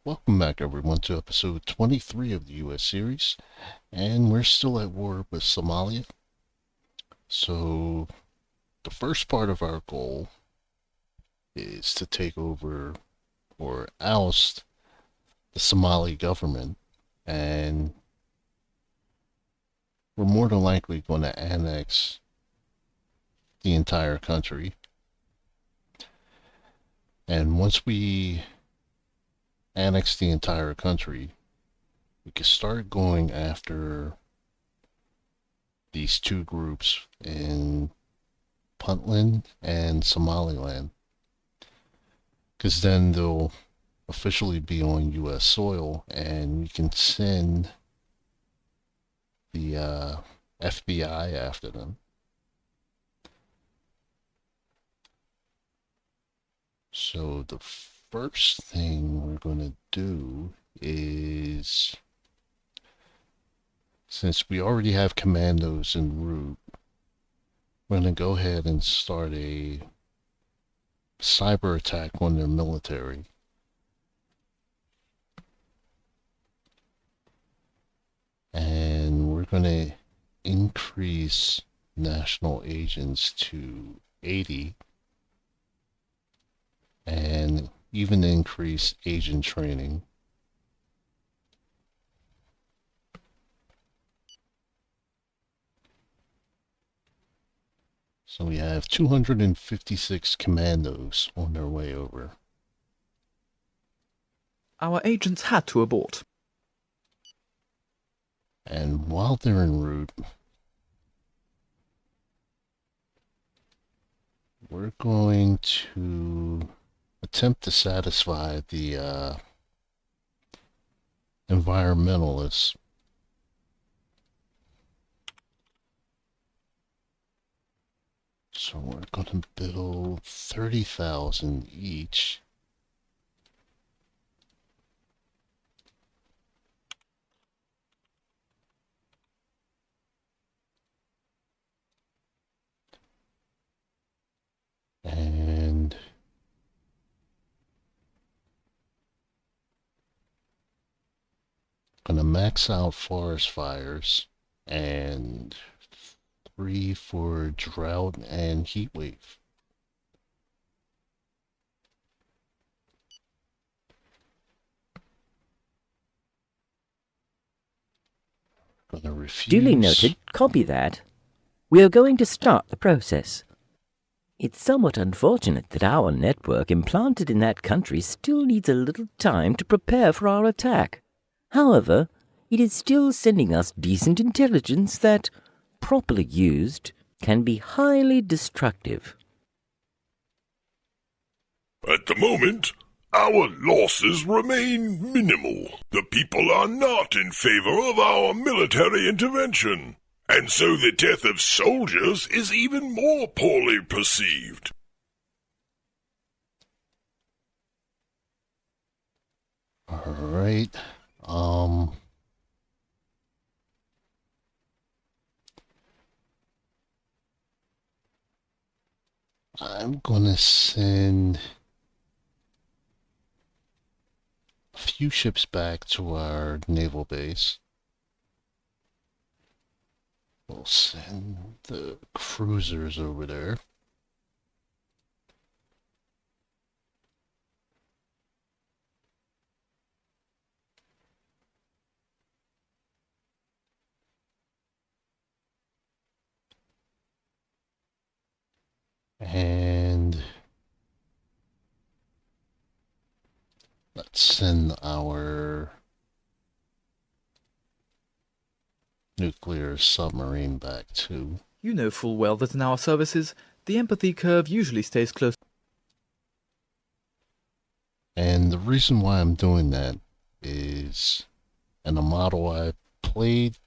Welcome back, everyone, to episode 23 of the U.S. series, and we're still at war with Somalia. So, the first part of our goal is to take over or oust the Somali government, and we're more than likely going to annex the entire country. And once we annex the entire country, we can start going after these two groups in Puntland and Somaliland, because then they'll officially be on U.S. soil, and we can send the FBI after them. So the first thing we're going to do is, since we already have commandos en route, we're going to go ahead and start a cyber attack on their military. And we're going to increase national agents to 80 and even increase agent training. So we have 256 commandos on their way over. Our agents had to abort. And while they're en route, we're going to attempt to satisfy the environmentalists. So we're going to build 30,000 each. And gonna max out forest fires and 3 for drought and heat wave. Gonna refuse. Duly noted. Copy that. We are going to start the process. It's somewhat unfortunate that our network implanted in that country still needs a little time to prepare for our attack. However, it is still sending us decent intelligence that, properly used, can be highly destructive. At the moment, our losses remain minimal. The people are not in favor of our military intervention, and so the death of soldiers is even more poorly perceived. All right. I'm gonna send a few ships back to our naval base. We'll send the cruisers over there. And let's send our nuclear submarine back too. You know full well that in our services, the empathy curve usually stays close. And the reason why I'm doing that is, and a model I played,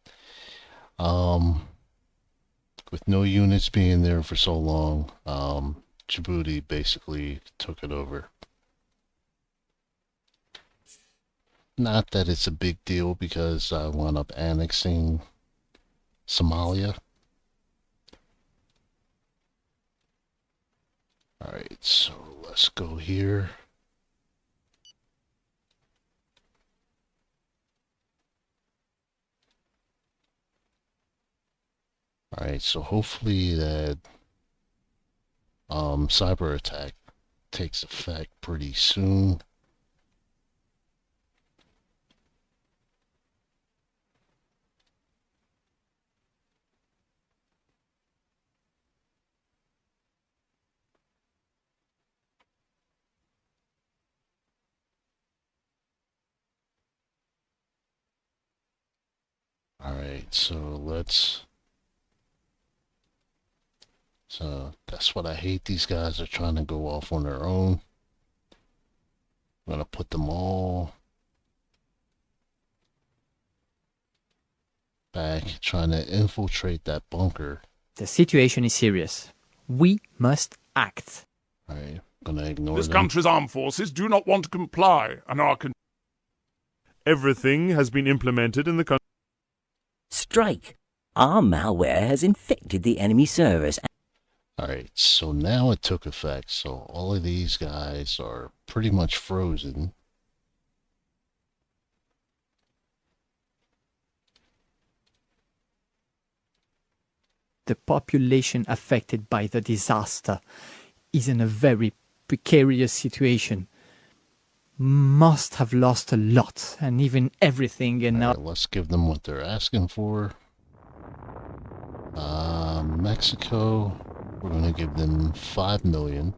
with no units being there for so long, Djibouti basically took it over. Not that it's a big deal because I wound up annexing Somalia. Alright, so let's go here. Alright, so hopefully that cyber attack takes effect pretty soon. Alright, so that's what I hate. These guys are trying to go off on their own. I'm gonna put them all back, trying to infiltrate that bunker. The situation is serious. We must act. Alright, gonna ignore This them. country's armed forces do not want to comply and are Everything has been implemented in the country. Strike! Our malware has infected the enemy servers. Alright, so now it took effect. So all of these guys are pretty much frozen. The population affected by the disaster is in a very precarious situation. Must have lost a lot, and even everything, and now Alright, let's give them what they're asking for. Mexico, we're gonna give them 5 million.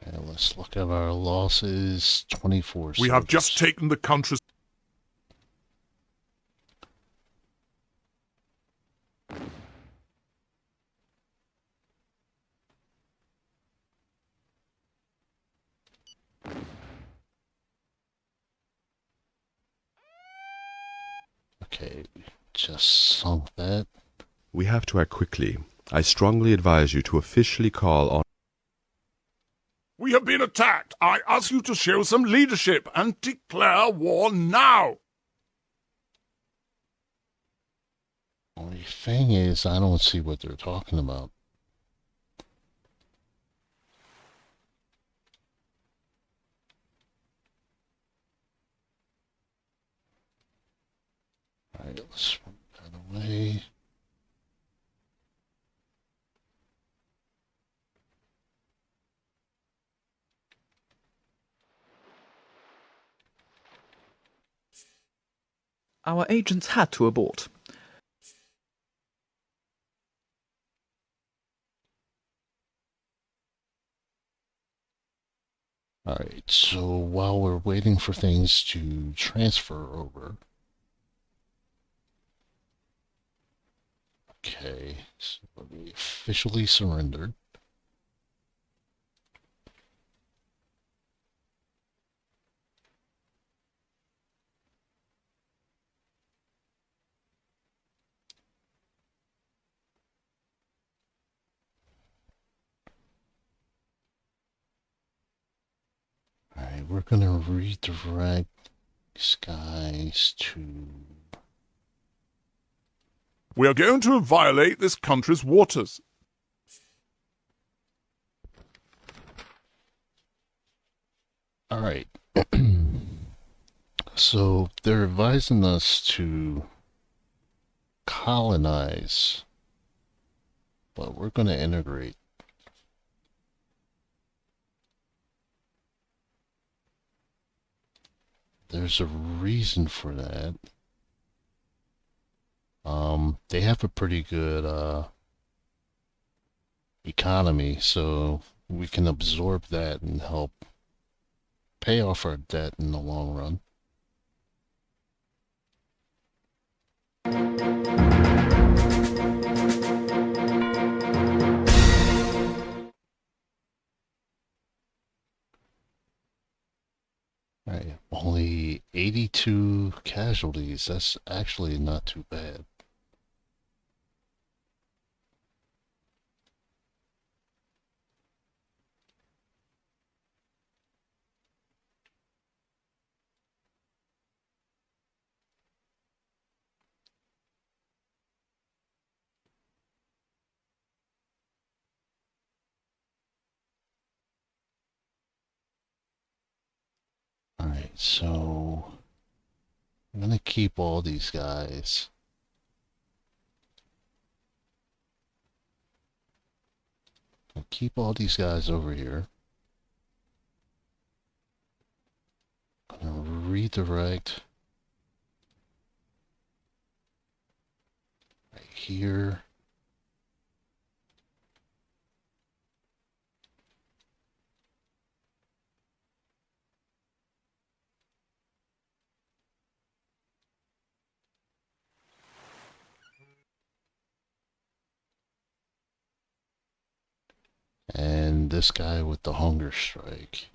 And let's look at our losses. 24 We have just soldiers. taken the country's Okay, just sunk that. We have to act quickly. I strongly advise you to officially call on. We have been attacked. I ask you to show some leadership and declare war now. Only thing is, I don't see what they're talking about. Alright, let's move that away. our agents had to abort. Alright, so while we're waiting for things to transfer over. Okay, so we officially surrendered. Alright, we're gonna redirect these guys to... We are going to violate this country's waters. Alright. So they're advising us to colonize, but we're gonna integrate. There's a reason for that. They have a pretty good economy, so we can absorb that and help pay off our debt in the long run. Alright, only 82 casualties. That's actually not too bad. So I'm gonna keep all these guys. I'll keep all these guys over here. I'm gonna redirect right here. And this guy with the hunger strike.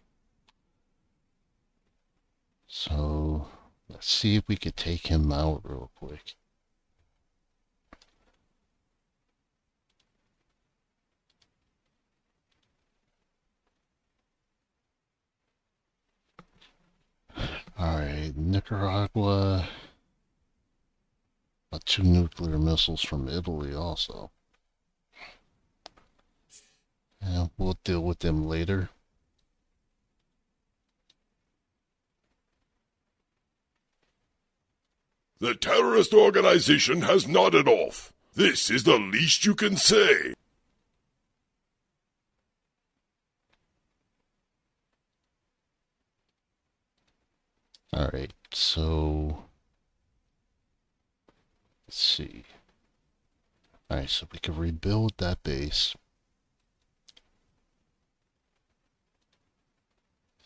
So let's see if we could take him out real quick. Alright, Nicaragua. 2 nuclear missiles from Italy also. And we'll deal with them later. The terrorist organization has nodded off. This is the least you can say. Alright, so let's see. Alright, so we can rebuild that base.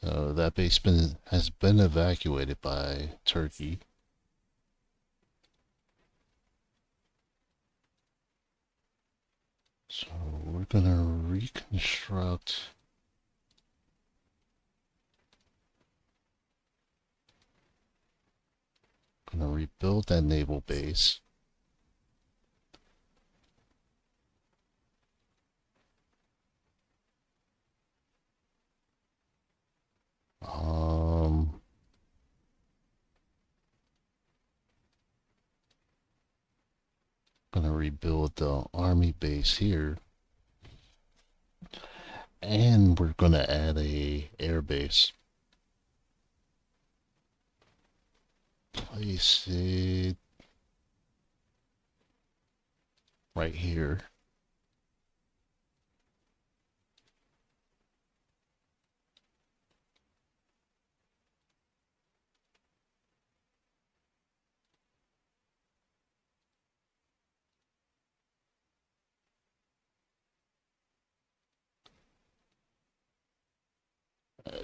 So that base has been evacuated by Turkey. So we're gonna reconstruct. Gonna rebuild that naval base. Gonna rebuild the army base here. And we're gonna add a air base. Place it right here.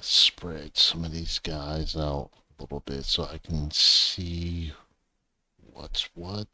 Spread some of these guys out a little bit so I can see what's what.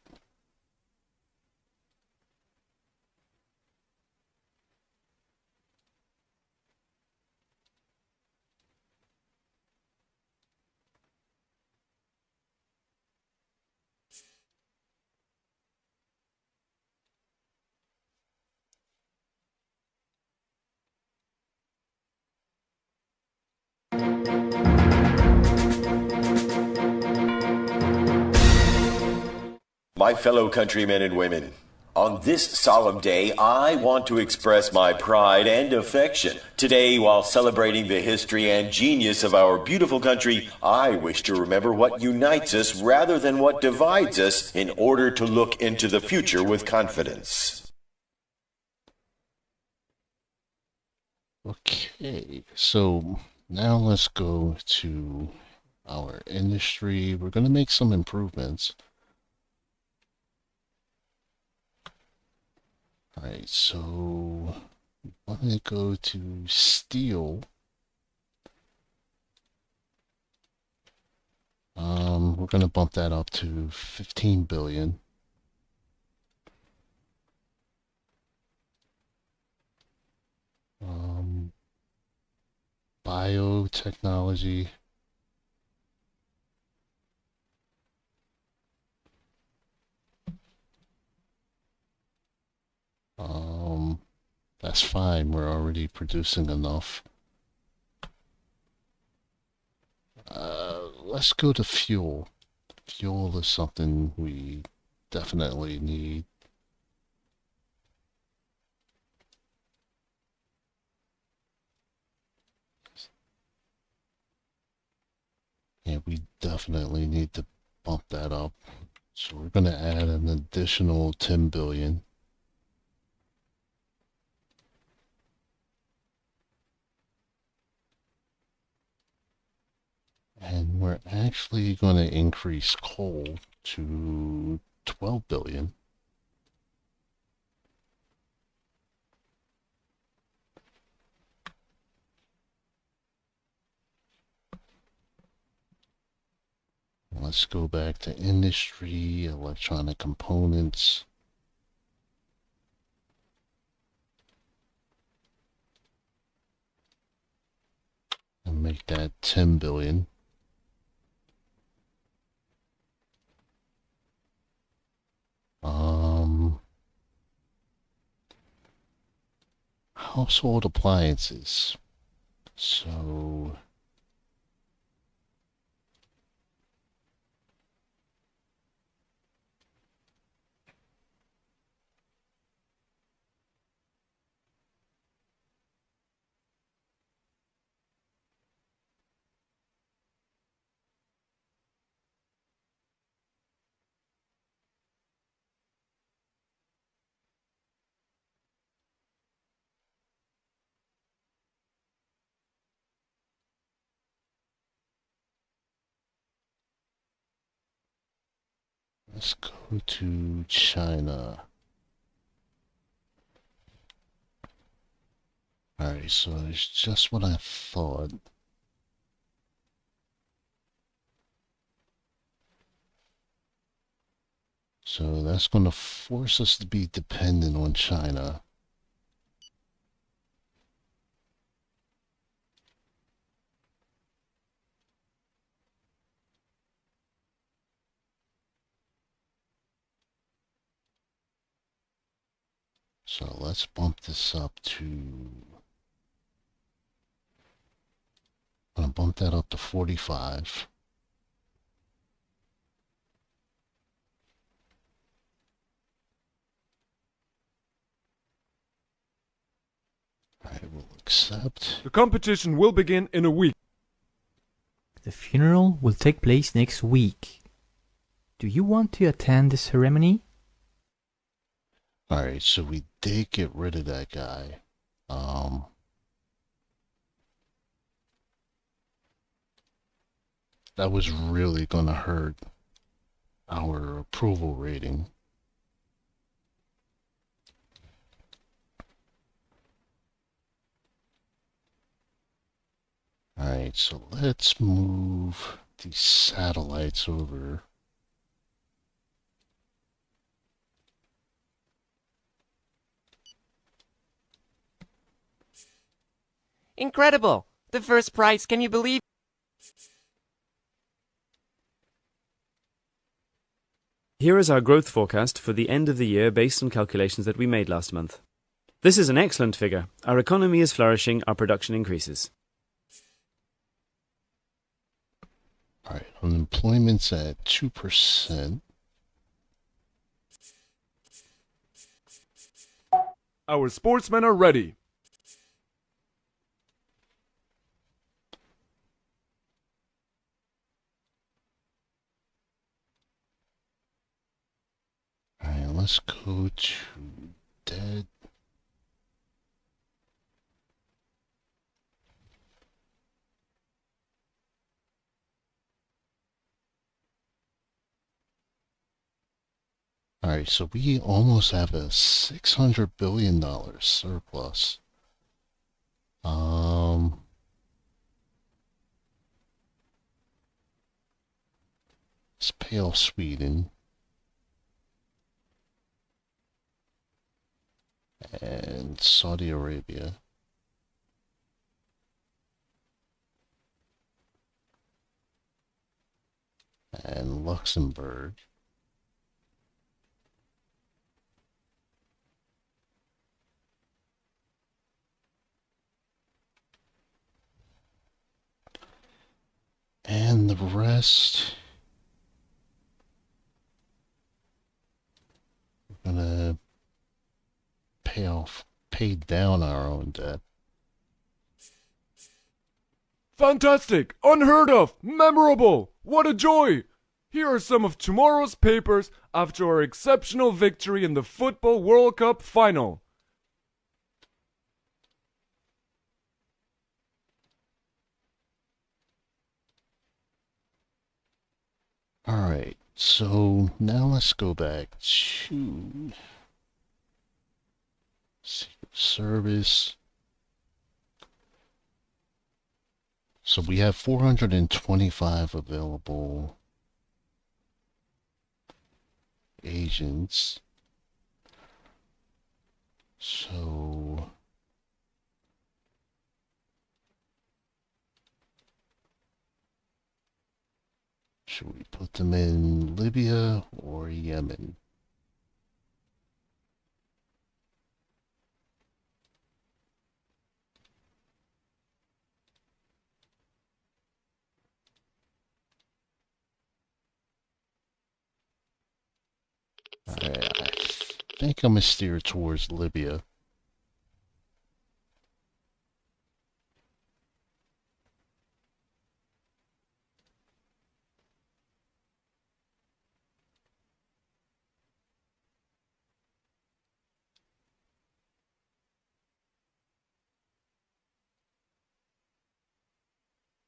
My fellow countrymen and women, on this solemn day, I want to express my pride and affection. Today, while celebrating the history and genius of our beautiful country, I wish to remember what unites us rather than what divides us in order to look into the future with confidence. Okay, so now let's go to our industry. We're going to make some improvements. Alright, so let me go to steel. We're going to bump that up to 15 billion. Biotechnology. That's fine. We're already producing enough. Let's go to fuel. Fuel is something we definitely need. Yeah, we definitely need to bump that up. So we're going to add an additional 10 billion. And we're actually going to increase coal to 12 billion. Let's go back to industry, electronic components. And make that 10 billion. Household appliances. So let's go to China. Alright, so it's just what I thought. So that's going to force us to be dependent on China. So let's bump this up to... I'm going to bump that up to 45. Alright, we'll accept. The competition will begin in a week. The funeral will take place next week. Do you want to attend the ceremony? Alright, so we did get rid of that guy. That was really gonna hurt our approval rating. Alright, so let's move these satellites over. Incredible! The first prize, can you believe? Here is our growth forecast for the end of the year based on calculations that we made last month. This is an excellent figure. Our economy is flourishing, our production increases. Alright, unemployment's at 2%. Our sportsmen are ready. Alright, let's go to dead. Alright, so we almost have a $600 billion surplus. Let's pay off Sweden. And Saudi Arabia. And Luxembourg. And the rest, we're gonna pay down our own debt. Fantastic! Unheard of! Memorable! What a joy! Here are some of tomorrow's papers after our exceptional victory in the Football World Cup final. Alright, so now let's go back to Secret Service. So we have 425 available agents. So should we put them in Libya or Yemen? I think I'm gonna steer towards Libya.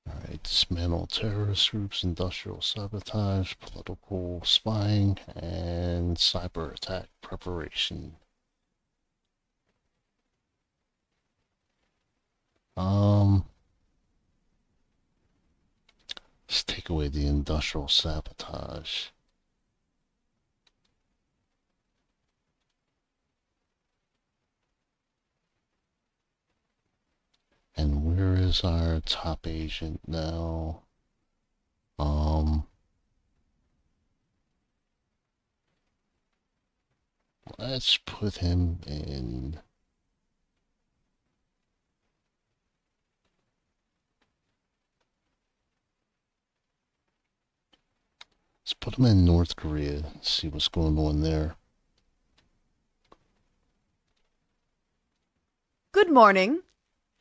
Alright, dismantle terrorist groups, industrial sabotage, political spying, and cyber attack preparation. Let's take away the industrial sabotage. And where is our top agent now? Let's put him in. Let's put him in North Korea, see what's going on there. Good morning.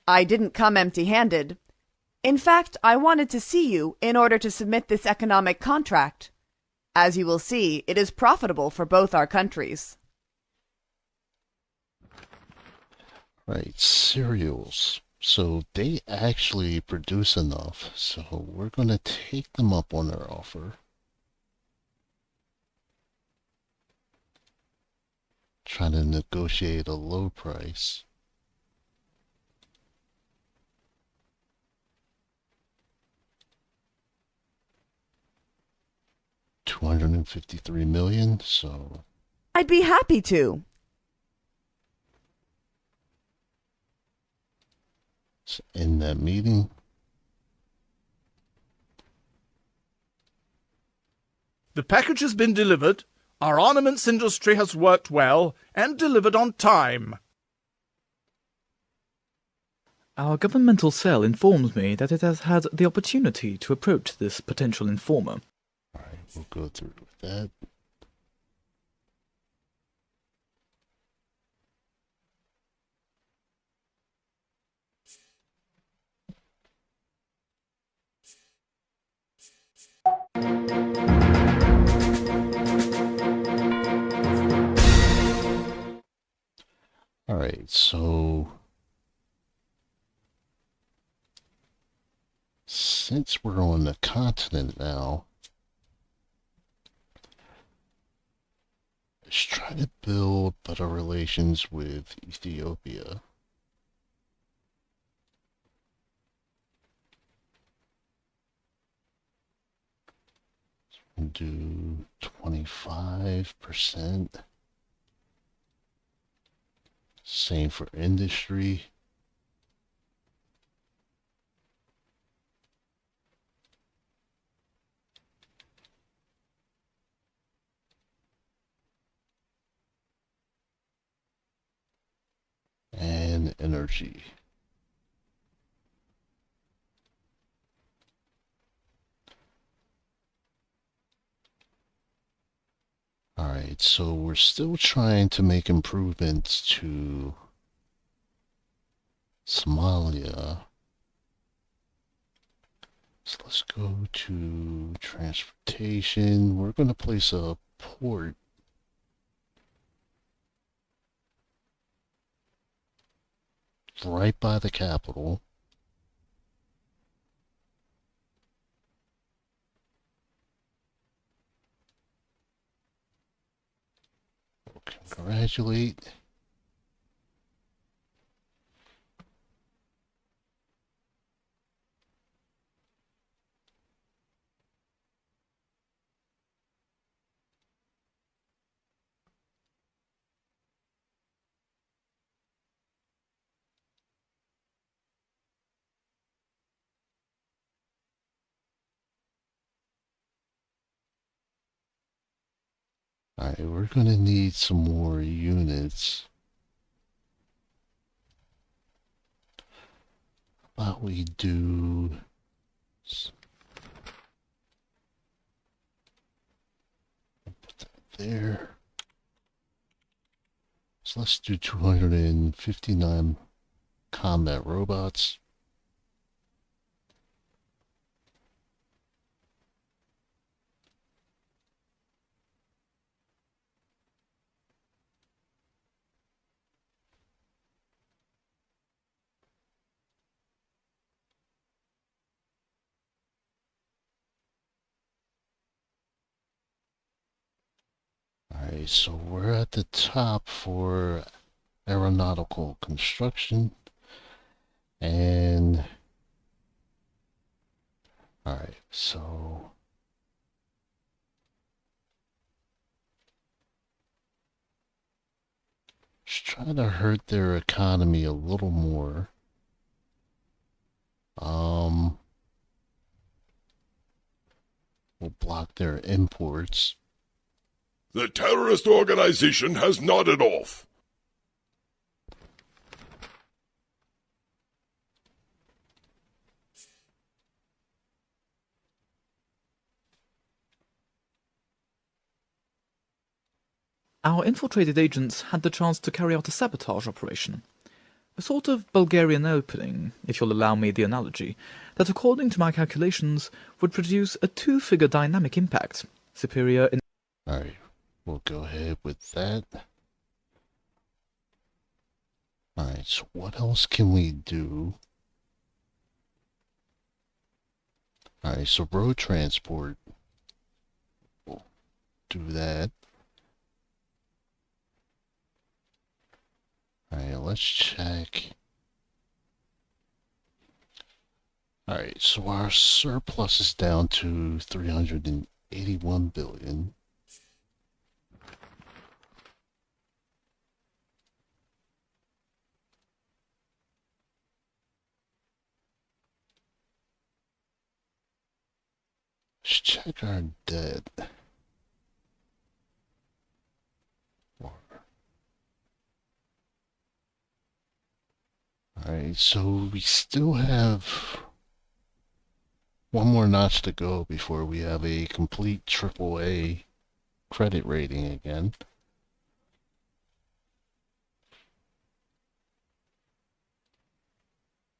I didn't come empty-handed. In fact, I wanted to see you in order to submit this economic contract. As you will see, it is profitable for both our countries. Right, cereals. So they actually produce enough, so we're going to take them up on their offer. Trying to negotiate a low price. $253 million, so I'd be happy to. let's end that meeting. The package has been delivered. Our armaments industry has worked well and delivered on time. Our governmental cell informs me that it has had the opportunity to approach this potential informer. Alright, we'll go through with that. Alright, so since we're on the continent now, let's try to build better relations with Ethiopia. Do 25%. Same for industry. And energy. Alright, so we're still trying to make improvements to Somalia. So let's go to transportation. We're going to place a port right by the capital. We'll congratulate. Alright, we're gonna need some more units. How about we do... Put that there. So let's do 259 combat robots. Alright, so we're at the top for aeronautical construction. And... Alright, so... Just try to hurt their economy a little more. We'll block their imports. The terrorist organization has nodded off. Our infiltrated agents had the chance to carry out a sabotage operation. A sort of Bulgarian opening, if you'll allow me the analogy, that according to my calculations would produce a two-figure dynamic impact, superior in... Alright, we'll go ahead with that. Alright, so what else can we do? Alright, so road transport. We'll do that. Alright, let's check. Alright, so our surplus is down to 381 billion. Let's check our debt. Alright, so we still have one more notch to go before we have a complete AAA credit rating again.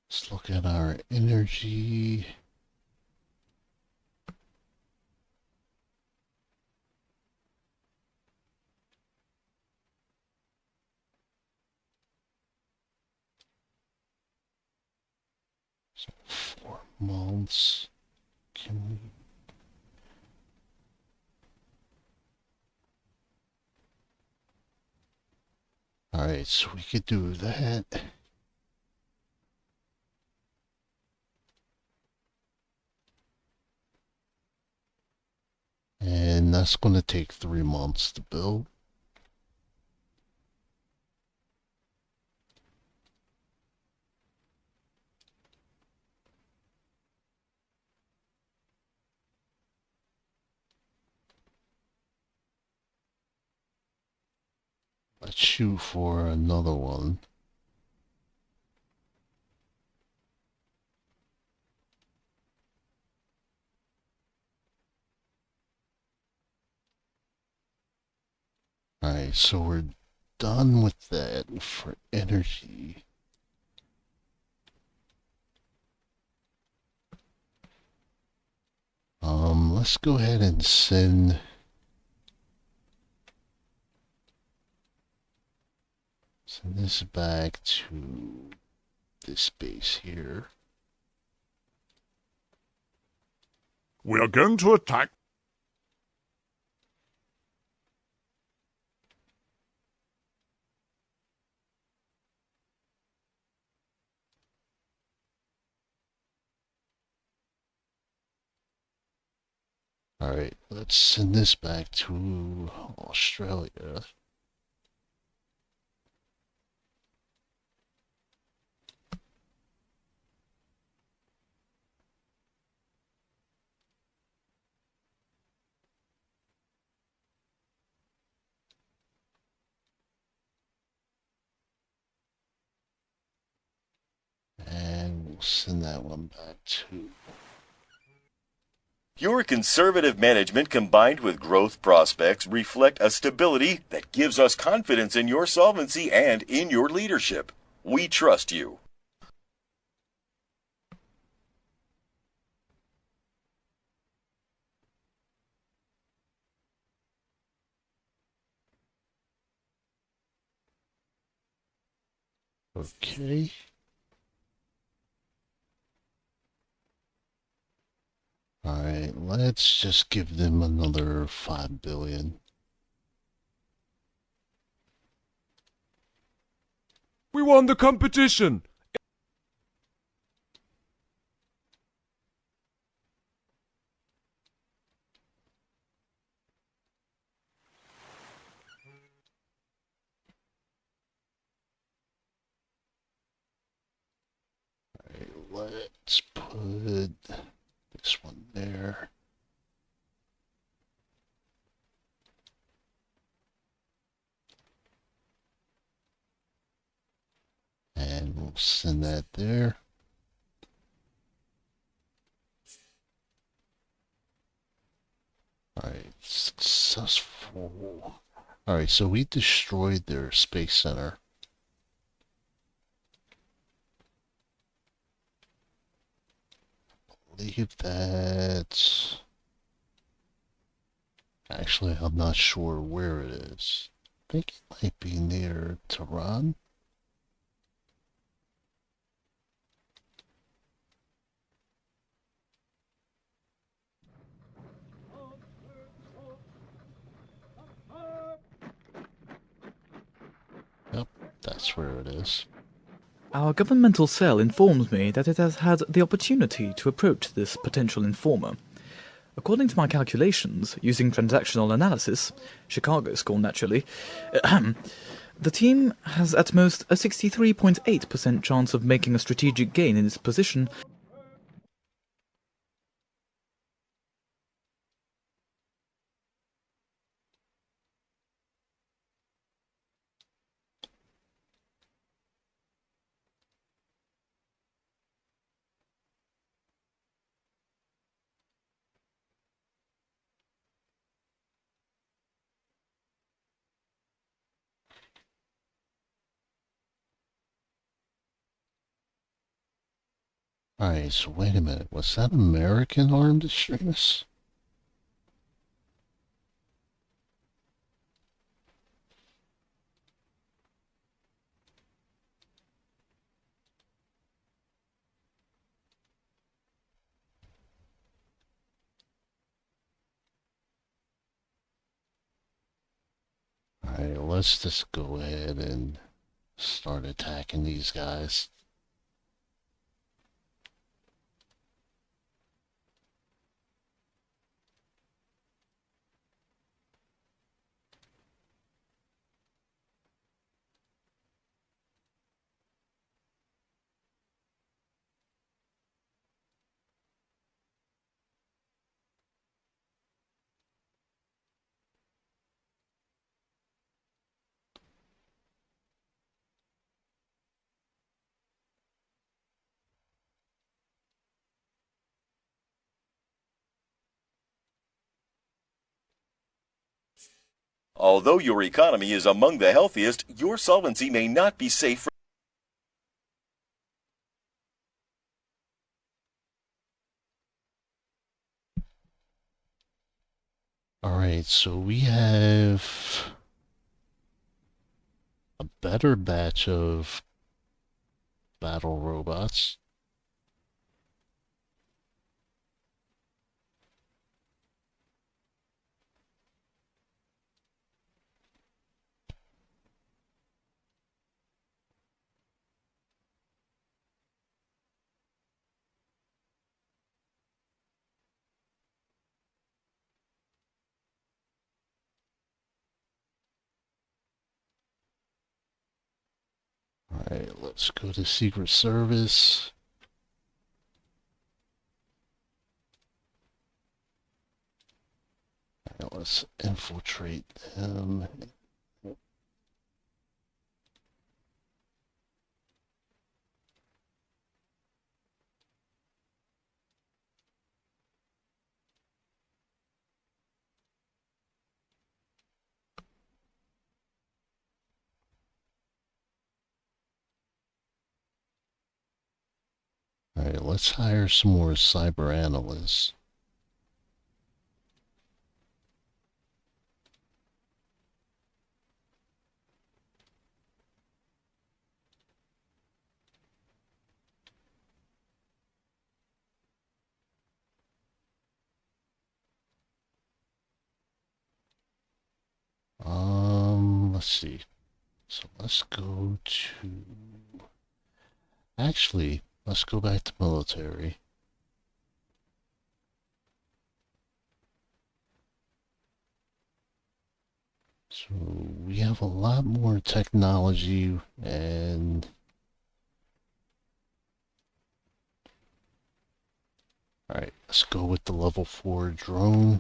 Let's look at our energy. So 4 months. Can we... Alright, so we could do that. And that's going to take 3 months to build. Let's shoot for another one. Alright, so we're done with that for energy. let's go ahead and send this back to this base here. We are going to attack. Alright, let's send this back to Australia. And we'll send that one back to... Your conservative management combined with growth prospects reflect a stability that gives us confidence in your solvency and in your leadership. We trust you. Okay. Alright, let's just give them another 5 billion. We won the competition. Alright, let's put this one there. And we'll send that there. Alright, successful. Alright, so we destroyed their space center. Believe that... Actually, I'm not sure where it is. I think it might be near Tehran. Yep, that's where it is. Our governmental cell informs me that it has had the opportunity to approach this potential informer. According to my calculations, using transactional analysis, Chicago score naturally, the team has at most a 63.8% chance of making a strategic gain in its position. Alright, so wait a minute. Was that American armed extremists? Alright, let's just go ahead and start attacking these guys. Although your economy is among the healthiest, your solvency may not be safe for Alright, so we have a better batch of battle robots. Alright, let's go to Secret Service. Alright, let's infiltrate them. Alright, let's hire some more cyber analysts. Let's see. So let's go to... Actually, let's go back to military. So we have a lot more technology and... Alright, let's go with the level 4 drone.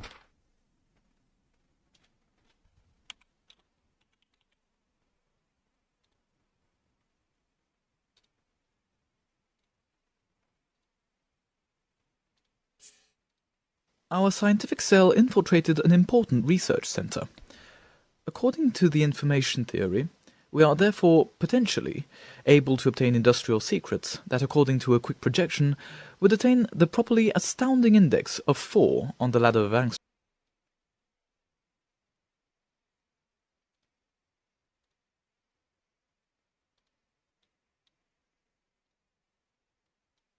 Our scientific cell infiltrated an important research center. According to the information theory, we are therefore, potentially, able to obtain industrial secrets that, according to a quick projection, would attain the properly astounding index of 4 on the ladder of angst.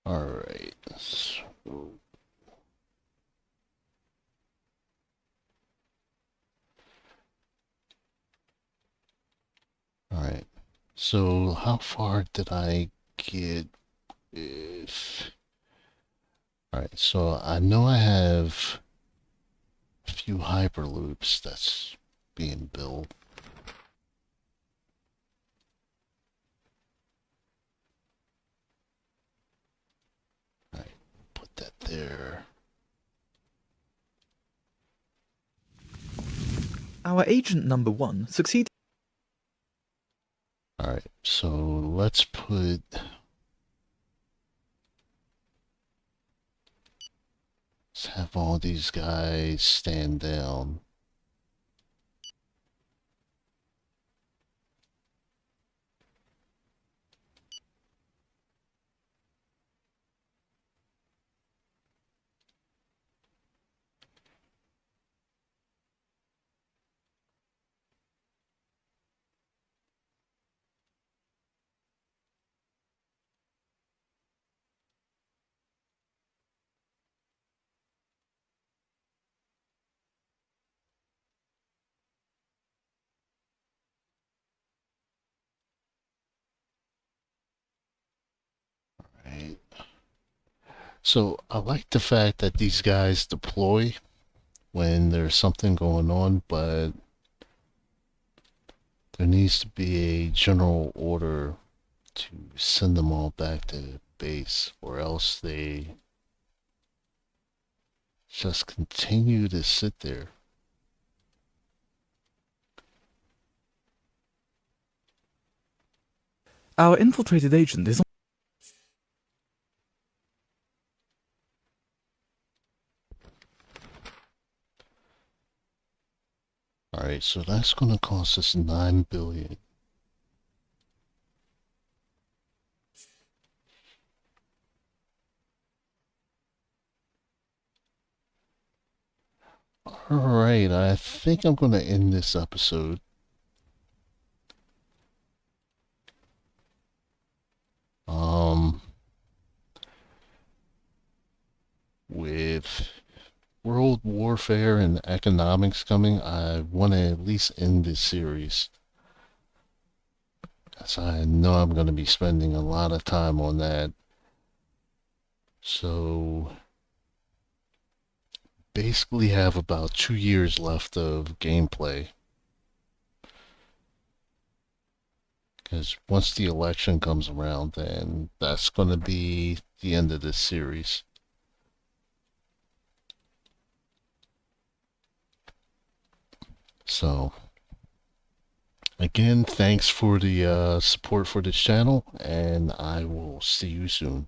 Alright, so... Alright, so how far did I get with... Alright, so I know I have a few hyperloops that's being built. Alright, put that there. Our agent number 1 succeeded. Alright, so let's put... Let's have all these guys stand down. Right. So I like the fact that these guys deploy when there's something going on, but there needs to be a general order to send them all back to base, or else they just continue to sit there. Our infiltrated agent is on. Alright, so that's gonna cost us 9 billion. Alright, I think I'm going to end this episode. With world warfare and economics coming, I want to at least end this series. As I know I'm going to be spending a lot of time on that. So, basically have about 2 years left of gameplay. Because once the election comes around, then that's going to be the end of this series. So, again, thanks for the support for this channel, and I will see you soon.